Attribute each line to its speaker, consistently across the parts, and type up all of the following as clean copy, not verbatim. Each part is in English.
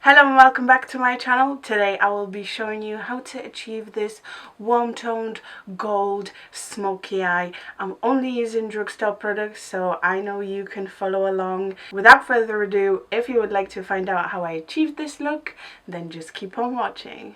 Speaker 1: Hello and welcome back to my channel. Today I will be showing you how to achieve this warm toned gold smoky eye. I'm only using drugstore products, so I know you can follow along. Without further ado, if you would like to find out how I achieved this look, then just keep on watching.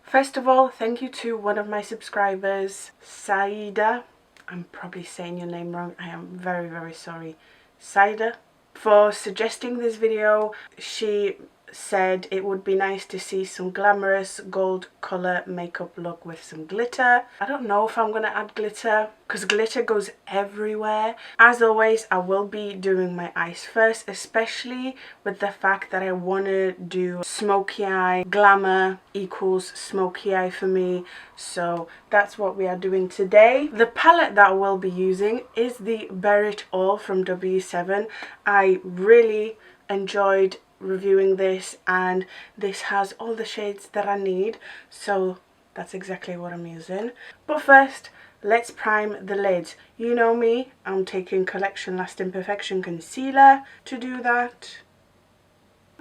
Speaker 1: First of all, thank you to one of my subscribers, Saida. I'm probably saying your name wrong. I am very sorry. Saida, for suggesting this video. She said it would be nice to see some glamorous gold colour makeup look with some glitter. I don't know if I'm going to add glitter because glitter goes everywhere. As always, I will be doing my eyes first, especially with the fact that I want to do smoky eye. Glamour equals smoky eye for me, so that's what we are doing today. The palette that I will be using is the Bear It All from W7. I really enjoyed reviewing this, and this has all the shades that I need, so that's exactly what I'm using. But first, let's prime the lids. You know me, I'm taking Collection Lasting Perfection Concealer to do that.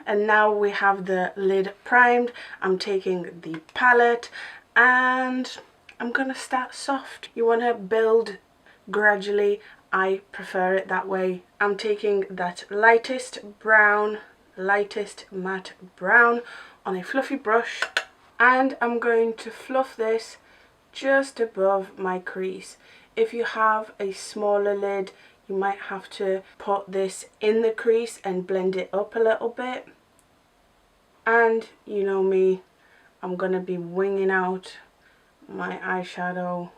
Speaker 1: And now we have the lid primed, I'm taking the palette and I'm gonna start soft. You want to build gradually. I prefer it that way. I'm taking that lightest matte brown on a fluffy brush, and I'm going to fluff this just above my crease. If you have a smaller lid, you might have to put this in the crease and blend it up a little bit. And you know me, I'm going to be winging out my eyeshadow.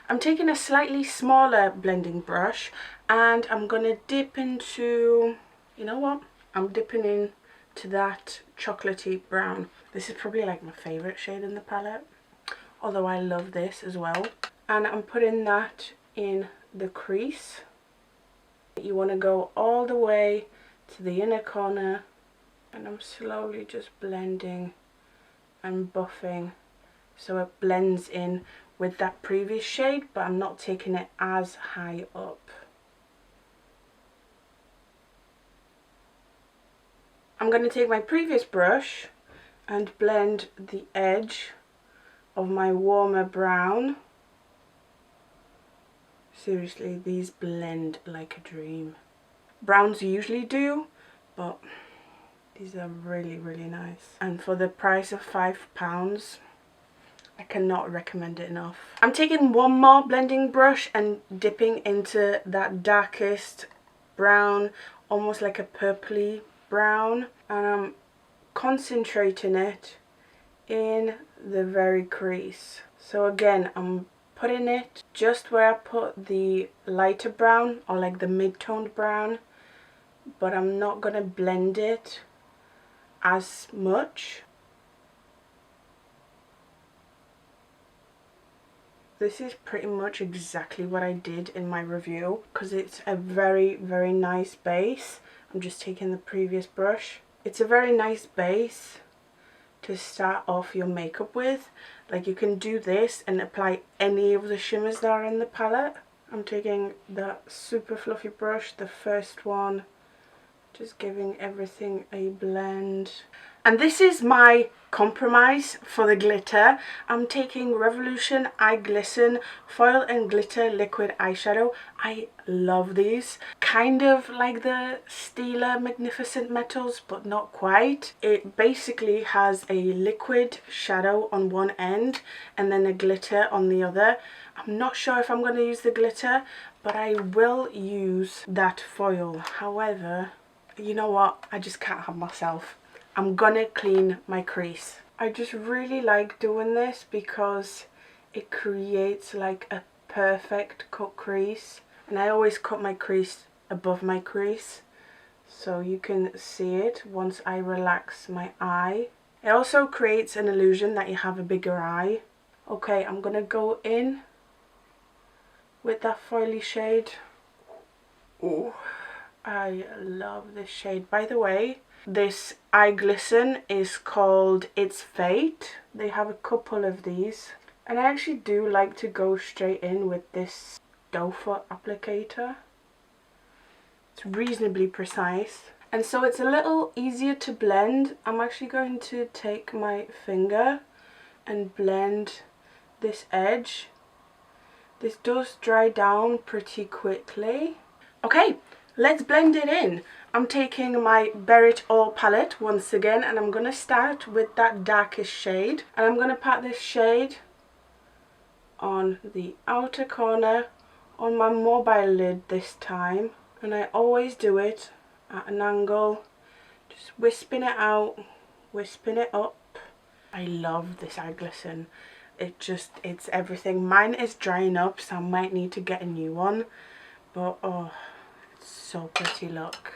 Speaker 1: I'm taking a slightly smaller blending brush and I'm going to dip into, you know what, I'm dipping into that chocolatey brown. This is probably like my favourite shade in the palette, although I love this as well. And I'm putting that in the crease. You want to go all the way to the inner corner, and I'm slowly just blending and buffing so it blends in with that previous shade, but I'm not taking it as high up. I'm going to take my previous brush and blend the edge of my warmer brown. Seriously, these blend like a dream. Browns usually do, but these are really nice. And for the price of £5, I cannot recommend it enough. I'm taking one more blending brush and dipping into that darkest brown, almost like a purpley brown, and I'm concentrating it in the very crease. So again, I'm putting it just where I put the lighter brown, or like the mid-toned brown, but I'm not going to blend it as much. This is pretty much exactly what I did in my review because it's a very nice base. I'm just taking the previous brush. It's a very nice base to start off your makeup with. Like, you can do this and apply any of the shimmers that are in the palette. I'm taking that super fluffy brush, the first one, just giving everything a blend. And this is my compromise for the glitter. I'm taking Revolution Eye Glisten Foil and Glitter Liquid Eyeshadow. I love these. Kind of like the Stila Magnificent Metals, but not quite. It basically has a liquid shadow on one end and then a glitter on the other. I'm not sure if I'm going to use the glitter, but I will use that foil. However, you know what? I just can't have myself. I'm gonna clean my crease. I just really like doing this because it creates like a perfect cut crease, and I always cut my crease above my crease so you can see it once I relax my eye. It also creates an illusion that you have a bigger eye. Okay, I'm gonna go in with that foily shade. Oh, I love this shade. By the way, this eye glisten is called It's Fate. They have a couple of these, and I actually do like to go straight in with this doe foot applicator. It's reasonably precise. And so it's a little easier to blend. I'm actually going to take my finger and blend this edge. This does dry down pretty quickly. Okay, let's blend it in. I'm taking my Bear It All palette once again, and I'm going to start with that darkest shade. And I'm going to pat this shade on the outer corner on my mobile lid this time. And I always do it at an angle, just wisping it out, wisping it up. I love this eye glisten. It's everything. Mine is drying up, so I might need to get a new one. But oh, it's so pretty, look.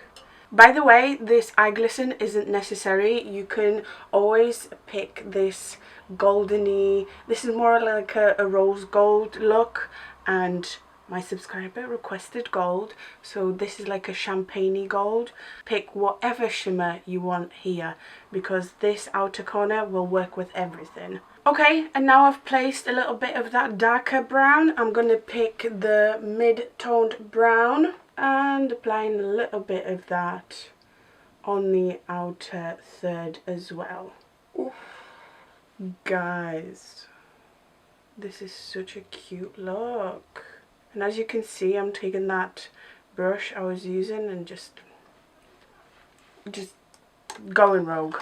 Speaker 1: By the way, this eye glisten isn't necessary. You can always pick this goldeny, this is more like a rose gold look, and my subscriber requested gold, so this is like a champagne-y gold. Pick whatever shimmer you want here, because this outer corner will work with everything. Okay, and now I've placed a little bit of that darker brown. I'm going to pick the mid-toned brown and applying a little bit of that on the outer third as well. Oof. Guys, this is such a cute look. And as you can see, I'm taking that brush I was using and just going rogue.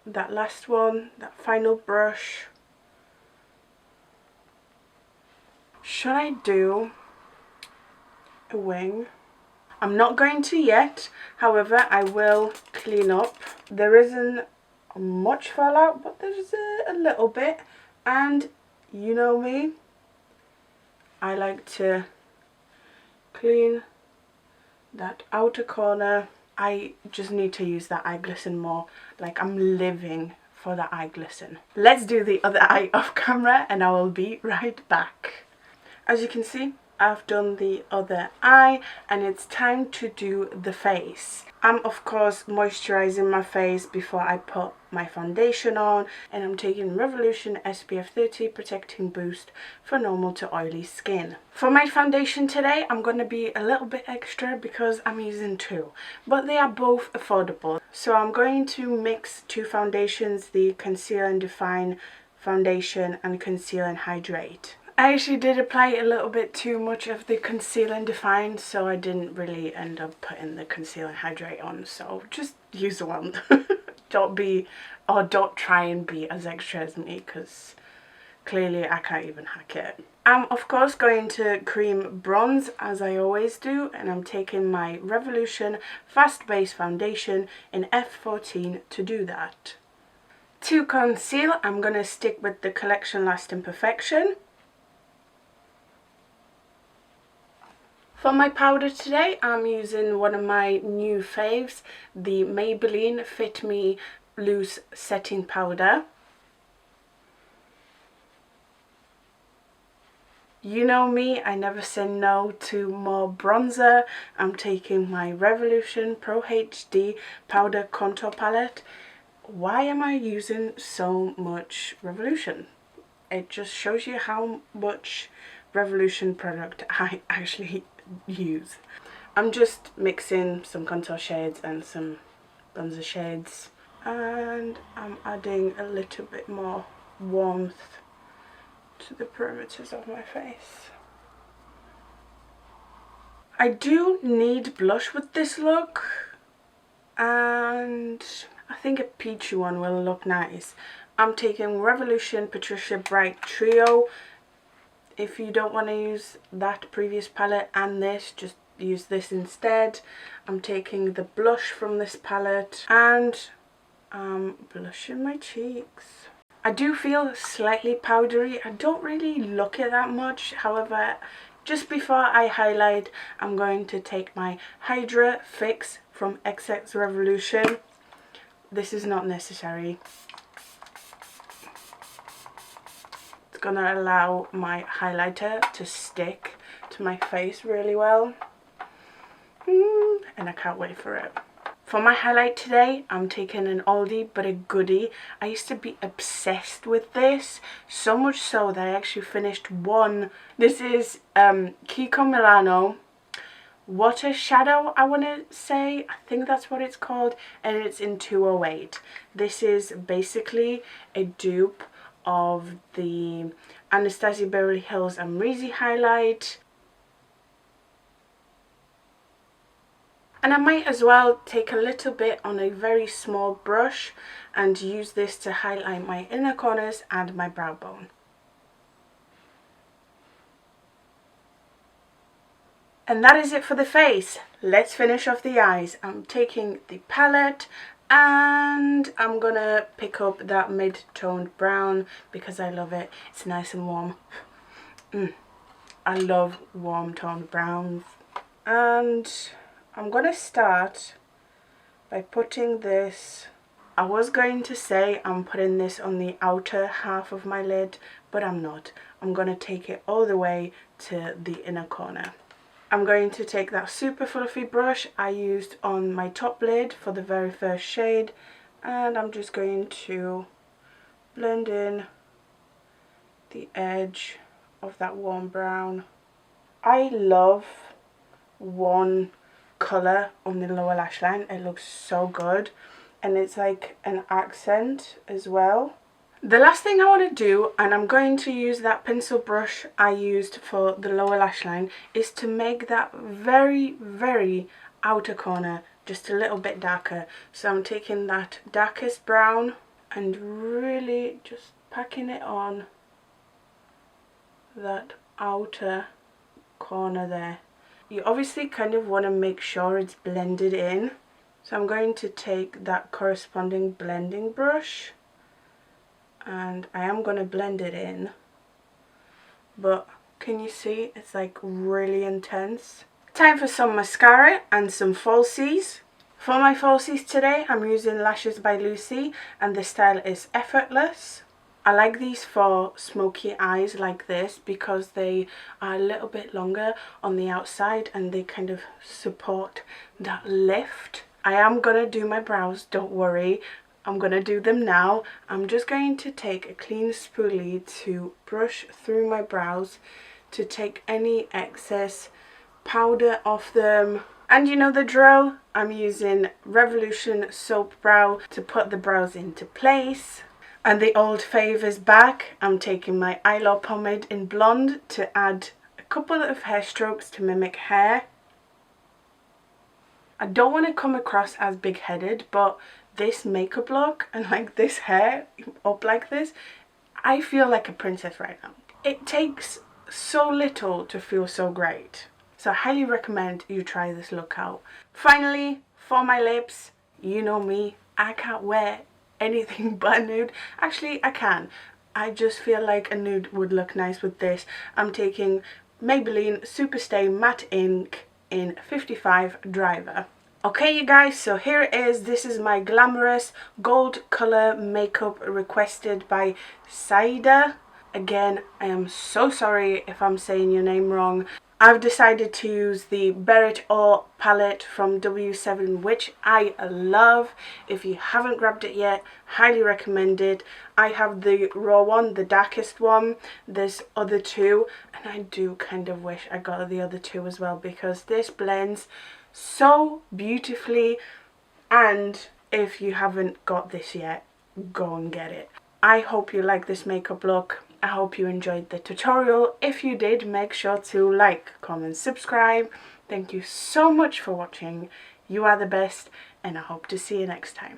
Speaker 1: That last one, that final brush. Should I do a wing? I'm not going to yet, however I will clean up. There isn't much fallout, but there's a little bit. And you know me, I like to clean that outer corner. I just need to use that eye glisten more. Like, I'm living for that eye glisten. Let's do the other eye off camera and I will be right back. As you can see, I've done the other eye and it's time to do the face. I'm of course moisturizing my face before I put my foundation on, and I'm taking Revolution SPF 30 Protecting Boost for normal to oily skin. For my foundation today, I'm going to be a little bit extra because I'm using two, but they are both affordable. So I'm going to mix two foundations, the Conceal and Define foundation and Conceal and Hydrate. I actually did apply a little bit too much of the Conceal and Define, so I didn't really end up putting the Conceal and Hydrate on, so just use one. Don't try and be as extra as me, because clearly I can't even hack it. I'm of course going to cream bronze as I always do, and I'm taking my Revolution Fast Base Foundation in F14 to do that. To conceal, I'm going to stick with the Collection Lasting Perfection. For my powder today, I'm using one of my new faves, the Maybelline Fit Me Loose Setting Powder. You know me, I never say no to more bronzer. I'm taking my Revolution Pro HD Powder Contour Palette. Why am I using so much Revolution? It just shows you how much Revolution product I actually use. I'm just mixing some contour shades and some bronzer shades, and I'm adding a little bit more warmth to the perimeters of my face. I do need blush with this look, and I think a peachy one will look nice. I'm taking Revolution Patricia Bright Trio. If you don't want to use that previous palette and this, just use this instead. I'm taking the blush from this palette and I'm blushing my cheeks. I do feel slightly powdery. I don't really look it that much. However, just before I highlight, I'm going to take my Hydra Fix from XX Revolution. This is not necessary. It's gonna allow my highlighter to stick to my face really well, and I can't wait for it. For my highlight today, I'm taking an oldie but a goodie. I used to be obsessed with this, so much so that I actually finished one. This is Kiko Milano Water Shadow, I want to say. I think that's what it's called, and it's in 208. This is basically a dupe of the Anastasia Beverly Hills Amrezy highlight. And I might as well take a little bit on a very small brush and use this to highlight my inner corners and my brow bone. And that is it for the face. Let's finish off the eyes. I'm taking the palette and I'm gonna pick up that mid-toned brown because I love it. It's nice and warm. I love warm toned browns. And I'm gonna start by putting this. I was going to say I'm putting this on the outer half of my lid, but I'm not. I'm gonna take it all the way to the inner corner. I'm going to take that super fluffy brush I used on my top lid for the very first shade, and I'm just going to blend in the edge of that warm brown. I love one colour on the lower lash line. It looks so good, and it's like an accent as well. The last thing I want to do, and I'm going to use that pencil brush I used for the lower lash line, is to make that very outer corner just a little bit darker. So I'm taking that darkest brown and really just packing it on that outer corner there. You obviously kind of want to make sure it's blended in. So I'm going to take that corresponding blending brush and I am going to blend it in. But can you see it's like really intense? Time for some mascara and some falsies. For my falsies today, I'm using Lashes by Lucy and the style is Effortless. I like these for smoky eyes like this because they are a little bit longer on the outside and they kind of support that lift. I am going to do my brows, don't worry. I'm going to do them now. I'm just going to take a clean spoolie to brush through my brows to take any excess powder off them. And you know the drill, I'm using Revolution Soap Brow to put the brows into place. And the old fave is back. I'm taking my eyelaw pomade in blonde to add a couple of hair strokes to mimic hair. I don't want to come across as big-headed, but this makeup look and like this hair up like this, I feel like a princess right now. It takes so little to feel so great. So I highly recommend you try this look out. Finally, for my lips, you know me, I can't wear anything but a nude. Actually, I can. I just feel like a nude would look nice with this. I'm taking Maybelline Superstay Matte Ink in 55 Driver. Okay you guys, so here it is. This is my Glamourous gold colour makeup requested by Saida. Again, I am so sorry if I'm saying your name wrong. I've decided to use the Bear Or palette from W7, which I love. If you haven't grabbed it yet, highly recommend it. I have the raw one, the darkest one. There's other two, and I do kind of wish I got the other two as well because this blends so beautifully. And if you haven't got this yet, go and get it. I hope you like this makeup look. I hope you enjoyed the tutorial. If you did, make sure to like, comment, subscribe. Thank you so much for watching. You are the best, and I hope to see you next time.